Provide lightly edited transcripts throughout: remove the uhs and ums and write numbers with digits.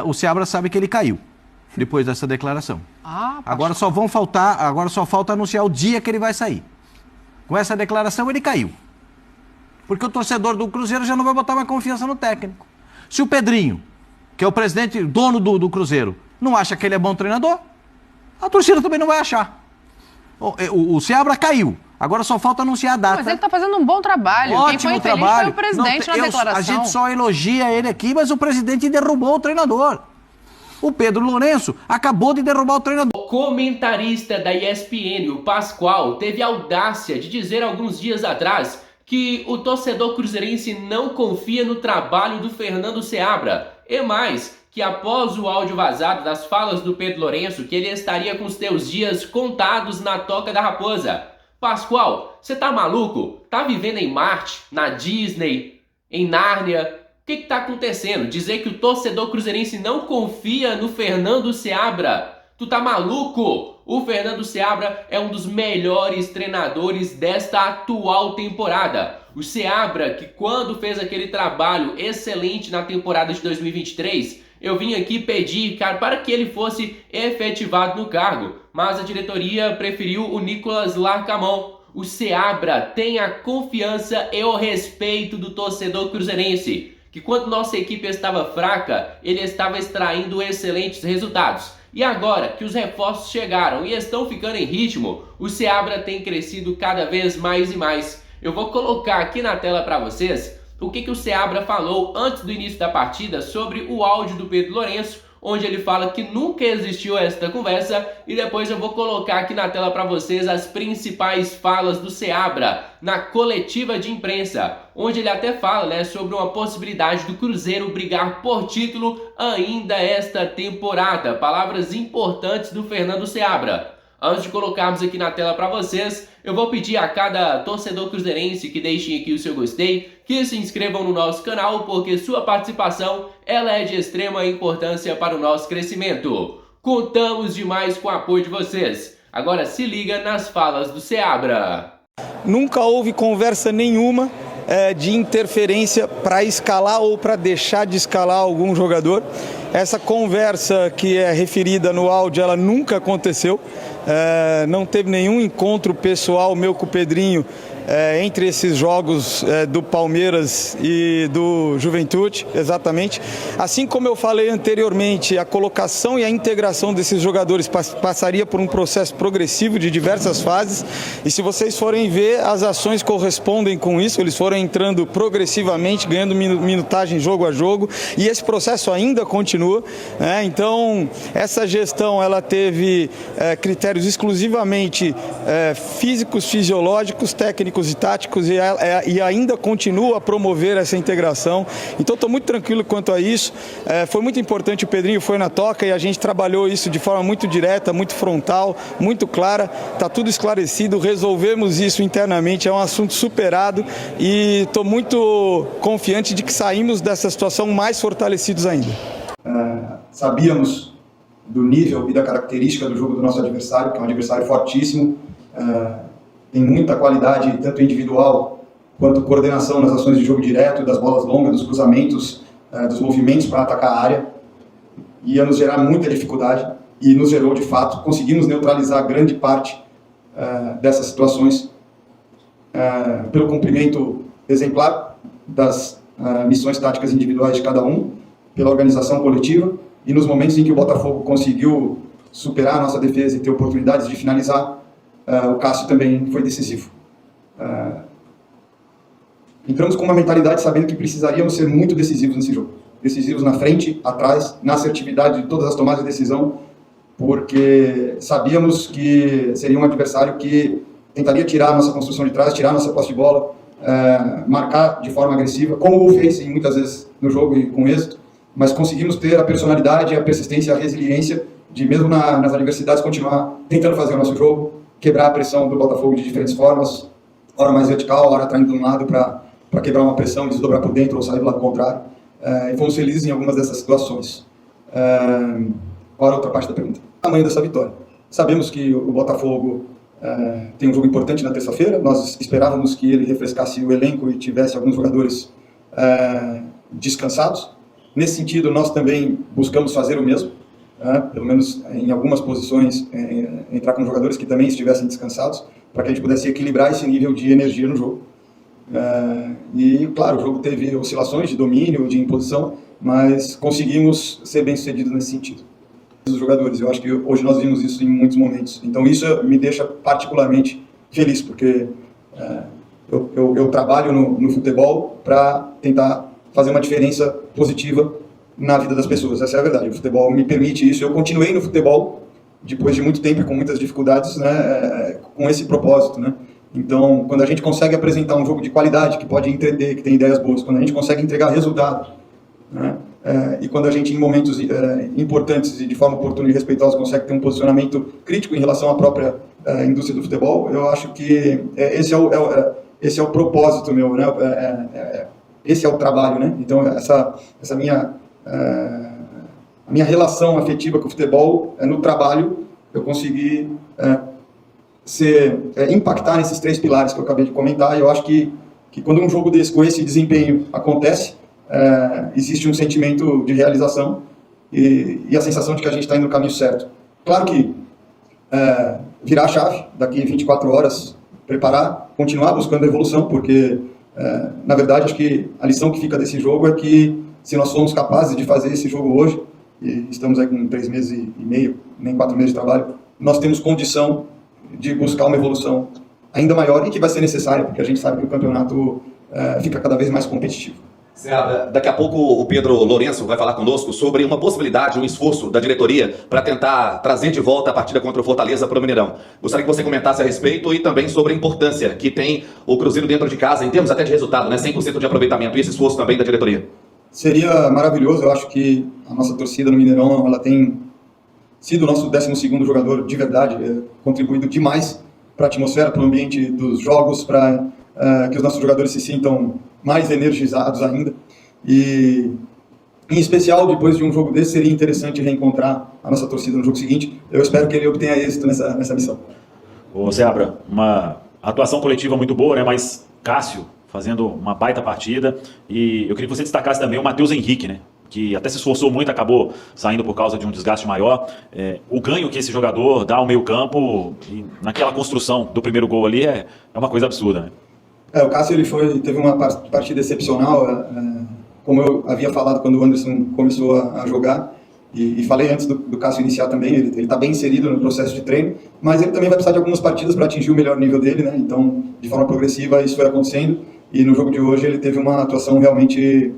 o Seabra sabe que ele caiu depois dessa declaração. Agora só falta anunciar o dia que ele vai sair. Com essa declaração ele caiu. Porque o torcedor do Cruzeiro já não vai botar mais confiança no técnico. Se o Pedrinho, que é o presidente, dono do Cruzeiro, não acha que ele é bom treinador, a torcida também não vai achar. O Seabra caiu. Agora só falta anunciar a data. Mas ele está fazendo um bom trabalho. Ótimo Quem foi infeliz trabalho. foi o presidente na declaração. A gente só elogia ele aqui, mas o presidente derrubou o treinador. O Pedro Lourenço acabou de derrubar o treinador. O comentarista da ESPN, o Pascoal, teve a audácia de dizer alguns dias atrás que o torcedor cruzeirense não confia no trabalho do Fernando Seabra. E mais, que após o áudio vazado das falas do Pedro Lourenço, que ele estaria com os teus dias contados na Toca da Raposa. Pascoal, você tá maluco? Tá vivendo em Marte, na Disney, em Nárnia? O que tá acontecendo? Dizer que o torcedor cruzeirense não confia no Fernando Seabra? Tu tá maluco? O Fernando Seabra é um dos melhores treinadores desta atual temporada. O Seabra, que quando fez aquele trabalho excelente na temporada de 2023, eu vim aqui pedir, cara, para que ele fosse efetivado no cargo. Mas a diretoria preferiu o Nicolas Larcamón. O Seabra tem a confiança e o respeito do torcedor cruzeirense, que quando nossa equipe estava fraca, ele estava extraindo excelentes resultados. E agora que os reforços chegaram e estão ficando em ritmo, o Seabra tem crescido cada vez mais e mais. Eu vou colocar aqui na tela para vocês o que o Seabra falou antes do início da partida sobre o áudio do Pedro Lourenço, onde ele fala que nunca existiu esta conversa, e depois eu vou colocar aqui na tela para vocês as principais falas do Seabra na coletiva de imprensa, onde ele até fala, né, sobre uma possibilidade do Cruzeiro brigar por título ainda esta temporada. Palavras importantes do Fernando Seabra. Antes de colocarmos aqui na tela para vocês, eu vou pedir a cada torcedor cruzeirense que deixem aqui o seu gostei, que se inscrevam no nosso canal, porque sua participação ela é de extrema importância para o nosso crescimento. Contamos demais com o apoio de vocês. Agora se liga nas falas do Seabra. Nunca houve conversa nenhuma de interferência para escalar ou para deixar de escalar algum jogador. Essa conversa que é referida no áudio, ela nunca aconteceu. Não teve nenhum encontro pessoal meu com o Pedrinho entre esses jogos do Palmeiras e do Juventude, exatamente. Assim como eu falei anteriormente, a colocação e a integração desses jogadores passaria por um processo progressivo de diversas fases, e se vocês forem ver, as ações correspondem com isso, eles foram entrando progressivamente, ganhando minutagem jogo a jogo, e esse processo ainda continua, né? Então, essa gestão, ela teve critérios exclusivamente físicos, fisiológicos, técnicos e táticos, e ainda continua a promover essa integração. Então estou muito tranquilo quanto a isso. Foi muito importante, o Pedrinho foi na toca e a gente trabalhou isso de forma muito direta, muito frontal, muito clara. Está tudo esclarecido, resolvemos isso internamente, é um assunto superado e estou muito confiante de que saímos dessa situação mais fortalecidos ainda. Sabíamos do nível e da característica do jogo do nosso adversário, que é um adversário fortíssimo, tem muita qualidade, tanto individual quanto coordenação nas ações de jogo direto, das bolas longas, dos cruzamentos, dos movimentos para atacar a área. Ia nos gerar muita dificuldade e nos gerou de fato. Conseguimos neutralizar grande parte dessas situações pelo cumprimento exemplar das missões táticas individuais de cada um, pela organização coletiva, e nos momentos em que o Botafogo conseguiu superar a nossa defesa e ter oportunidades de finalizar, o Cássio também foi decisivo. Entramos com uma mentalidade sabendo que precisaríamos ser muito decisivos nesse jogo. Decisivos na frente, atrás, na assertividade de todas as tomadas de decisão, porque sabíamos que seria um adversário que tentaria tirar a nossa construção de trás, tirar a nossa posse de bola, marcar de forma agressiva, como o fez muitas vezes no jogo e com êxito, mas conseguimos ter a personalidade, a persistência, a resiliência de, mesmo nas adversidades, continuar tentando fazer o nosso jogo, quebrar a pressão do Botafogo de diferentes formas, hora mais vertical, hora traindo de um lado para quebrar uma pressão e desdobrar por dentro ou sair do lado contrário. E fomos felizes em algumas dessas situações. Qual a outra parte da pergunta? O tamanho dessa vitória. Sabemos que o Botafogo tem um jogo importante na terça-feira, nós esperávamos que ele refrescasse o elenco e tivesse alguns jogadores descansados. Nesse sentido, nós também buscamos fazer o mesmo, pelo menos em algumas posições, entrar com jogadores que também estivessem descansados, para que a gente pudesse equilibrar esse nível de energia no jogo. E, claro, o jogo teve oscilações de domínio, de imposição, mas conseguimos ser bem-sucedidos nesse sentido. Os jogadores, eu acho que hoje nós vimos isso em muitos momentos. Então isso me deixa particularmente feliz, porque eu trabalho no futebol para tentar fazer uma diferença positiva na vida das pessoas. Essa é a verdade. O futebol me permite isso. Eu continuei no futebol depois de muito tempo e com muitas dificuldades, né, com esse propósito, né? Então, quando a gente consegue apresentar um jogo de qualidade, que pode entreter, que tem ideias boas, quando a gente consegue entregar resultado, né, e quando a gente, em momentos importantes e de forma oportuna e respeitosa, consegue ter um posicionamento crítico em relação à própria indústria do futebol, eu acho que esse é o propósito meu, né? Esse é o trabalho, né? Então, essa minha relação afetiva com o futebol, no trabalho, eu consegui impactar nesses 3 pilares que eu acabei de comentar, e eu acho que quando um jogo desse, com esse desempenho acontece, existe um sentimento de realização e a sensação de que a gente está indo no caminho certo. Claro que virar a chave, daqui 24 horas, preparar, continuar buscando evolução, porque, na verdade, acho que a lição que fica desse jogo é que, se nós formos capazes de fazer esse jogo hoje, e estamos aí com 3 meses e meio, nem 4 meses de trabalho, nós temos condição de buscar uma evolução ainda maior e que vai ser necessária, porque a gente sabe que o campeonato fica cada vez mais competitivo. Daqui a pouco o Pedro Lourenço vai falar conosco sobre uma possibilidade, um esforço da diretoria para tentar trazer de volta a partida contra o Fortaleza para o Mineirão. Gostaria que você comentasse a respeito e também sobre a importância que tem o Cruzeiro dentro de casa, em termos até de resultado, né? 100% de aproveitamento, e esse esforço também da diretoria. Seria maravilhoso. Eu acho que a nossa torcida no Mineirão, ela tem sido o nosso 12º jogador de verdade, contribuído demais para a atmosfera, para o ambiente dos jogos, para que os nossos jogadores se sintam mais energizados ainda. E, em especial, depois de um jogo desse, seria interessante reencontrar a nossa torcida no jogo seguinte. Eu espero que ele obtenha êxito nessa missão. Ô Seabra, uma atuação coletiva muito boa, né? Mas Cássio fazendo uma baita partida, e eu queria que você destacasse também o Matheus Henrique, né? Que até se esforçou muito, acabou saindo por causa de um desgaste maior. O ganho que esse jogador dá ao meio campo, e naquela construção do primeiro gol ali, é uma coisa absurda, né? O Cássio teve uma partida excepcional, como eu havia falado quando o Anderson começou a jogar, e falei antes do Cássio iniciar também. Ele está bem inserido no processo de treino, mas ele também vai precisar de algumas partidas para atingir o melhor nível dele, né? Então, de forma progressiva, isso foi acontecendo, e no jogo de hoje ele teve uma atuação realmente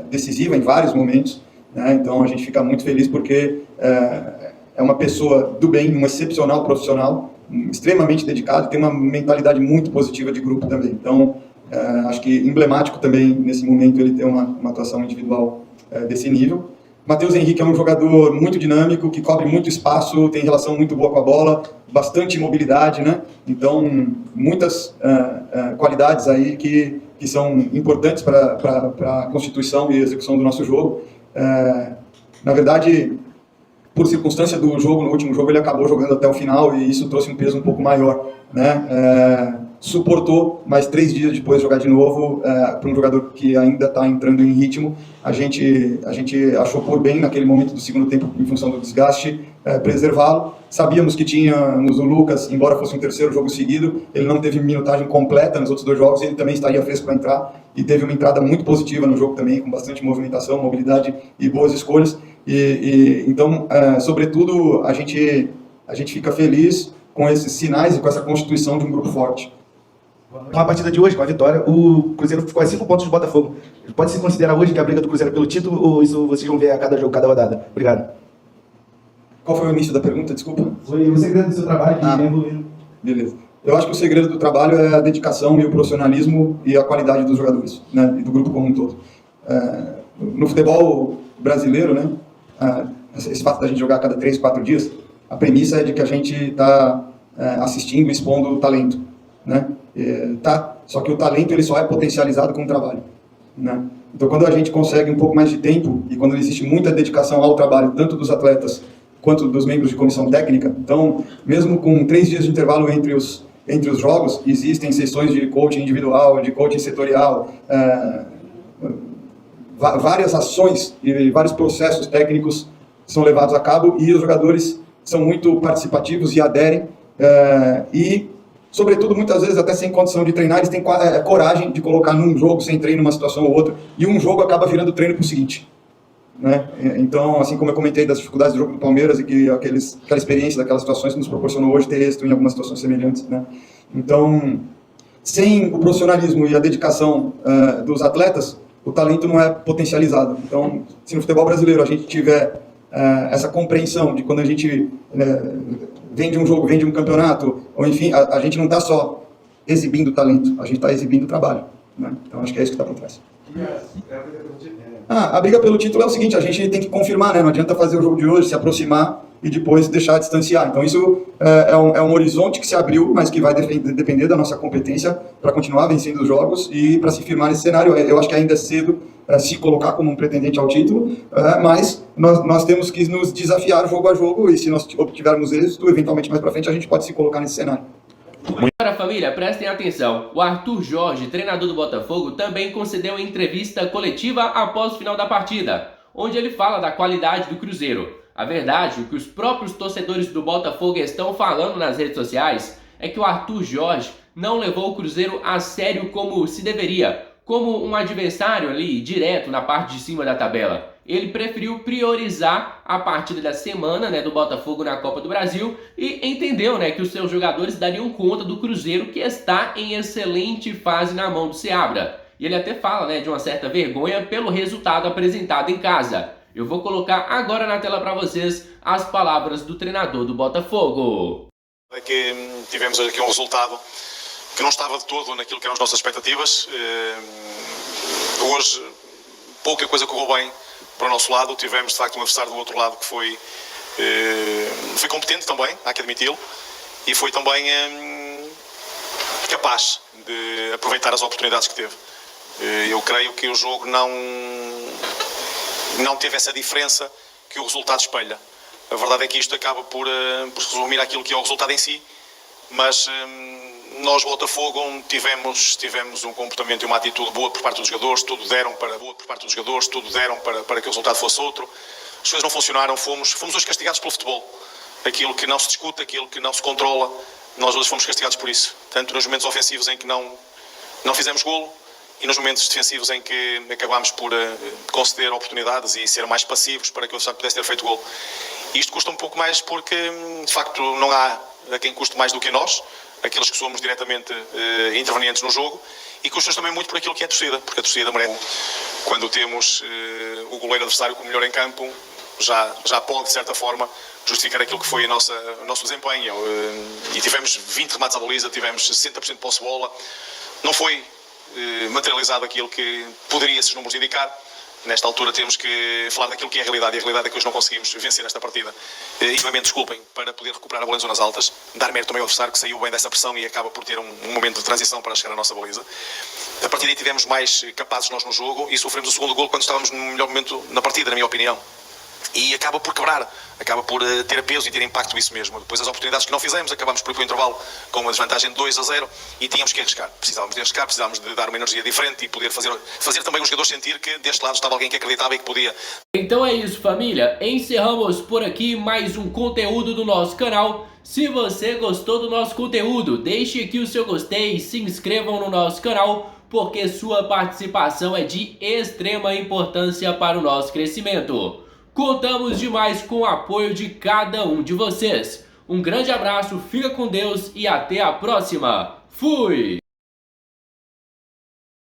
decisiva em vários momentos, né? Então a gente fica muito feliz porque é uma pessoa do bem, um excepcional profissional, extremamente dedicado, tem uma mentalidade muito positiva de grupo também. Então, acho que emblemático também, nesse momento, ele ter uma atuação individual desse nível. Matheus Henrique é um jogador muito dinâmico, que cobre muito espaço, tem relação muito boa com a bola, bastante mobilidade, né? Então, muitas qualidades aí que são importantes para a constituição e execução do nosso jogo. Na verdade, por circunstância do jogo, no último jogo ele acabou jogando até o final, e isso trouxe um peso um pouco maior, né? Suportou, mas 3 dias depois jogar de novo, para um jogador que ainda está entrando em ritmo, a gente achou por bem naquele momento do segundo tempo, em função do desgaste, preservá-lo. Sabíamos que tínhamos o Lucas, embora fosse um 3º jogo seguido, ele não teve minutagem completa nos outros 2 jogos, ele também estaria fresco para entrar, e teve uma entrada muito positiva no jogo também, com bastante movimentação, mobilidade e boas escolhas. Então, sobretudo, a gente fica feliz com esses sinais e com essa constituição de um grupo forte. Com a partida de hoje, com a vitória, o Cruzeiro ficou a 5 pontos do Botafogo. Pode-se considerar hoje que a briga do Cruzeiro é pelo título, ou isso vocês vão ver a cada jogo, cada rodada? Obrigado. Qual foi o início da pergunta? Desculpa. Foi o segredo do seu trabalho que vem evoluindo. Beleza. Eu acho que o segredo do trabalho é a dedicação e o profissionalismo e a qualidade dos jogadores, né? E do grupo como um todo. No futebol brasileiro, né? Esse fato da gente jogar a cada 3, 4 dias, a premissa é de que a gente está assistindo e expondo o talento, né? Só que o talento ele só é potencializado com o trabalho, né? Então, quando a gente consegue um pouco mais de tempo e quando existe muita dedicação ao trabalho, tanto dos atletas quanto dos membros de comissão técnica, então, mesmo com 3 dias de intervalo entre os jogos, existem sessões de coaching individual, de coaching setorial, várias ações e vários processos técnicos são levados a cabo e os jogadores são muito participativos e aderem e, sobretudo, muitas vezes até sem condição de treinar, eles têm coragem de colocar num jogo sem treino uma situação ou outra e um jogo acaba virando treino para o seguinte. Né? Então, assim como eu comentei das dificuldades do jogo do Palmeiras e que aquela experiência daquelas situações que nos proporcionou hoje ter êxito em algumas situações semelhantes, né? Então, sem o profissionalismo e a dedicação dos atletas, o talento não é potencializado. Então, se no futebol brasileiro a gente tiver essa compreensão de quando a gente vem de um jogo, vem de um campeonato, ou enfim, a gente não está só exibindo talento, a gente está exibindo trabalho. Né? Então, acho que é isso que está por trás. A briga pelo título é o seguinte, a gente tem que confirmar, né? Não adianta fazer o jogo de hoje, se aproximar e depois deixar distanciar. Então isso é um horizonte que se abriu, mas que vai depender da nossa competência para continuar vencendo os jogos e para se firmar nesse cenário. Eu acho que ainda é cedo se colocar como um pretendente ao título, mas nós temos que nos desafiar jogo a jogo e se nós obtivermos êxito, eventualmente mais para frente, a gente pode se colocar nesse cenário. Agora, família, prestem atenção. O Arthur Jorge, treinador do Botafogo, também concedeu entrevista coletiva após o final da partida, onde ele fala da qualidade do Cruzeiro. A verdade, o que os próprios torcedores do Botafogo estão falando nas redes sociais é que o Arthur Jorge não levou o Cruzeiro a sério como se deveria, como um adversário ali direto na parte de cima da tabela. Ele preferiu priorizar a partida da semana, né, do Botafogo na Copa do Brasil e entendeu, né, que os seus jogadores dariam conta do Cruzeiro, que está em excelente fase na mão do Seabra. E ele até fala, né, de uma certa vergonha pelo resultado apresentado em casa. Eu vou colocar agora na tela para vocês as palavras do treinador do Botafogo. É que tivemos aqui um resultado que não estava de todo naquilo que eram as nossas expectativas. Hoje pouca coisa correu bem para o nosso lado, tivemos de facto um adversário do outro lado que foi competente também, há que admiti-lo, e foi também capaz de aproveitar as oportunidades que teve. Eu creio que o jogo não teve essa diferença que o resultado espelha. A verdade é que isto acaba por resumir aquilo que é o resultado em si, mas nós, Botafogo, tivemos um comportamento e uma atitude boa por parte dos jogadores, tudo deram para que o resultado fosse outro. As coisas não funcionaram, fomos hoje castigados pelo futebol. Aquilo que não se discute, aquilo que não se controla, nós hoje fomos castigados por isso. Tanto nos momentos ofensivos em que não fizemos golo e nos momentos defensivos em que acabámos por conceder oportunidades e ser mais passivos para que o adversário pudesse ter feito golo. Isto custa um pouco mais porque, de facto, não há a quem custe mais do que nós, aqueles que somos diretamente intervenientes no jogo, e custa também muito por aquilo que é a torcida, porque a torcida merece. Quando temos o goleiro adversário com o melhor em campo, já pode, de certa forma, justificar aquilo que foi o nosso desempenho. E tivemos 20 remates à baliza, tivemos 60% de posse de bola. Não foi materializado aquilo que poderia esses números indicar. Nesta altura temos que falar daquilo que é a realidade, e a realidade é que hoje não conseguimos vencer esta partida. E, obviamente, desculpem, para poder recuperar a bola em zonas altas, dar mérito também ao adversário que saiu bem dessa pressão e acaba por ter um momento de transição para chegar à nossa baliza. A partir daí tivemos mais capazes nós no jogo e sofremos o segundo golo quando estávamos no melhor momento na partida, na minha opinião. E acaba por quebrar, acaba por ter peso e ter impacto isso mesmo. Depois as oportunidades que não fizemos, acabamos por ir para o intervalo com uma desvantagem de 2-0 e tínhamos que arriscar. Precisávamos de arriscar, precisávamos de dar uma energia diferente e poder fazer também os jogadores sentir que deste lado estava alguém que acreditava e que podia. Então é isso, família. Encerramos por aqui mais um conteúdo do nosso canal. Se você gostou do nosso conteúdo, deixe aqui o seu gostei e se inscrevam no nosso canal, porque sua participação é de extrema importância para o nosso crescimento. Contamos demais com o apoio de cada um de vocês. Um grande abraço, fica com Deus e até a próxima. Fui!